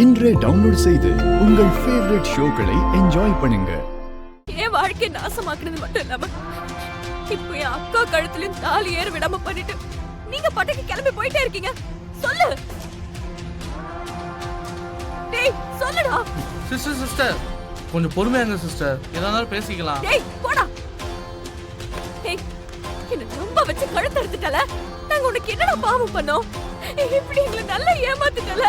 இன்றே டவுன்லோட் செய்து உங்கள் ஃபேவரட் ஷோக்களை என்ஜாய் பண்ணுங்க. என் வாழ்க்கையை நாசமாக்குறது மட்டும் இல்லாம இப்போ என் அக்கா கழுத்துலயும் தாலி ஏற விடாம பண்ணிட்டு நீங்க பட்டக்கு கிளம்பி போயிட்டே இருக்கீங்க. சொல்லு டேய், சொல்லுடா. சிஸ்டர் கொஞ்சம் பொறுமையாங்க சிஸ்டர், எதானாலும் பேசிக்கலாம். டேய் போடா. டேய், என்ன ரொம்ப வச்சு கழுத்து எடுத்துட்டல. நாங்க உனக்கு என்னடா பாவம் பண்ணோம்? இப்படி எங்களை நல்லா ஏமாத்திட்டல.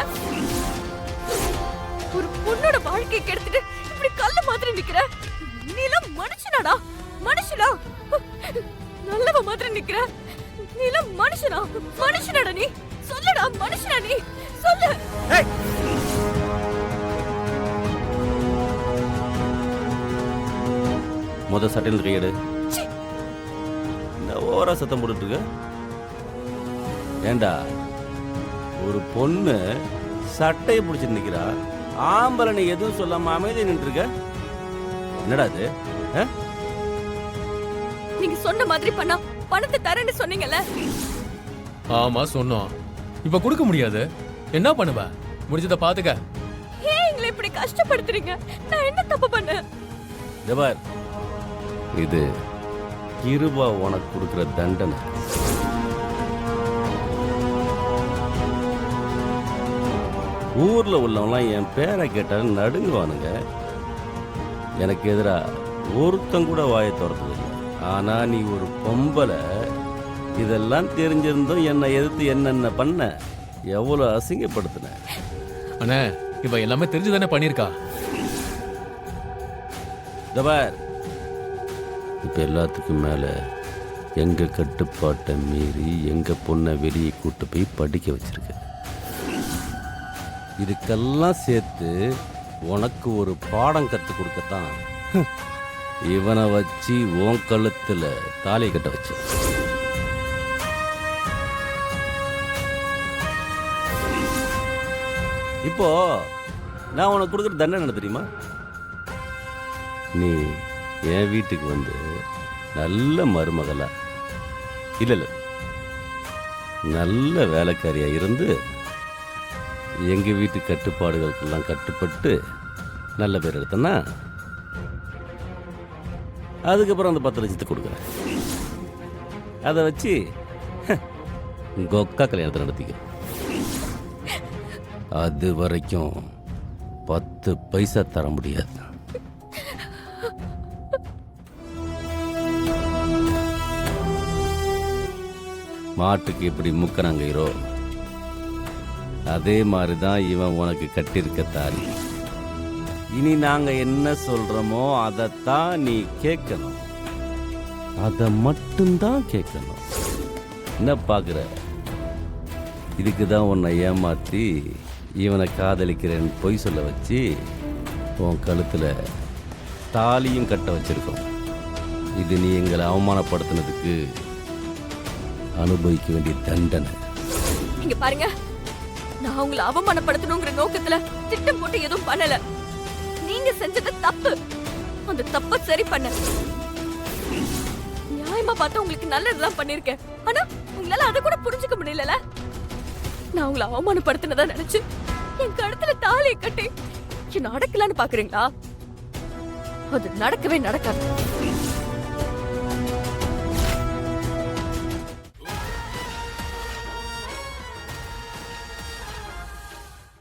ஒரு பொண்ணோட வாழ்க்கையை கெடுத்துட்டு இப்படி கல்ல மாதிரி நிக்கிற. நீலாம் மனுஷனாடா? மனுஷனா? நல்லவ மாதிரி நிக்கிற. நீலாம் மனுஷனா? மனுஷனாடா நீ? சொல்லுடா, மனுஷனா நீ? சொல்லு. முத சட்டையில் கையெடு. இந்த ஓவரா சத்தம் போட்டுட்டு இருக்க. ஏண்டா ஒரு பொண்ணு சட்டையை பிடிச்சிட்டு நிக்கிறா, ஆம்பளை நீ எதுவும் சொல்லாம அமைதி நின்று இருக்க. என்னடா இது? நீங்க சொன்ன மாதிரி பண்ணா பணத்தை தரேன்னு சொன்னீங்கல்ல. ஆமா சொன்னோம். இப்ப கொடுக்க முடியாது. என்ன பண்ணுவ? முடிஞ்சத பாத்துக்க. ஏன் எங்களை இப்படி கஷ்டப்படுத்துறீங்க? நான் என்ன தப்பு பண்ணேன்? ஜபார், இது கிருபா உனக்கு கொடுக்கிற தண்டனை. ஊர்ல உள்ளவங்களாம் என் பேரை கேட்டாலும் நடுங்குவானுங்க. எனக்கு எதிரா ஒருத்தம் கூட வாயை திறந்ததில்லை. ஆனா நீ ஒரு பொம்பளை, இதெல்லாம் தெரிஞ்சிருந்தும் என்னை எதிர்த்து என்னென்ன பண்ண, எவ்வளவு அசிங்கப்படுத்தின. அண்ணே, இவ எல்லாமே தெரிஞ்சுதானே பண்ணிருக்கா. ஜபார், இப்ப எல்லாத்துக்கும் மேல எங்க கட்டுப்பாட்டை மீறி எங்க பொண்ணை வெளியே கூட்டு போய் படிக்க வச்சிருக்க. இதுக்கெல்லாம் சேர்த்து உனக்கு ஒரு பாடம் கத்து கொடுக்கத்தான் இவனை வச்சு உன் கழுத்துல தாலி கட்ட வச்சு. இப்போ நான் உனக்கு கொடுக்குற தண்டனை என்ன தெரியுமா? நீ என் வீட்டுக்கு வந்து நல்ல மருமகளா இல்ல நல்ல வேலைக்காரியா இருந்து எங்க வீட்டு கட்டுப்பாடுகளுக்கெல்லாம் கட்டுப்பட்டு நல்ல பேர் எடுத்தனா, அதுக்கப்புறம் அந்த 10 லட்சத்தை கொடுக்குறேன். அதை வச்சு கொக்கா கல்யாணத்தை நடத்திக்க. அது வரைக்கும் 10 பைசா தர முடியாது. மாட்டுக்கு எப்படி முக்கணங்கயிறோ அதே மாதிரிதான் இவன் உனக்கு கட்டியிருக்க தாலி. இனி நாங்க என்ன சொல்றோமோ அதைத்தான் நீ கேட்கணும். அதை மட்டும்தான் கேட்கணும். என்ன பாக்குற? இதுக்குதான் உன்னை ஏமாத்தி இவனை காதலிக்கிறேன்னு பொய் சொல்ல வச்சு உன் கழுத்துல தாலியும் கட்ட வச்சிருக்கோம். இது நீ எங்களை அவமானப்படுத்தினதுக்கு அனுபவிக்க வேண்டிய தண்டனை. இங்க பாருங்க, நான் உங்களை அவமானப்படுத்தணுங்கிற நோக்கத்துல திட்டம் போட்டு எதுவும் பண்ணல. நீங்க செஞ்சது தப்பு. அந்த தப்ப சரி பண்ண நியாயமா பார்த்தா உங்களுக்கு நல்லதுதான் பண்ணிருக்கேன். ஆனா உங்களால அதை கூட புரிஞ்சுக்க முடியல. நான் உங்களை அவமானப்படுத்தினதா நினைச்சு என் கழுத்துல தாலியை கட்டி என்ன அடக்கலான்னு பாக்குறீங்களா? அது நடக்கவே நடக்காது.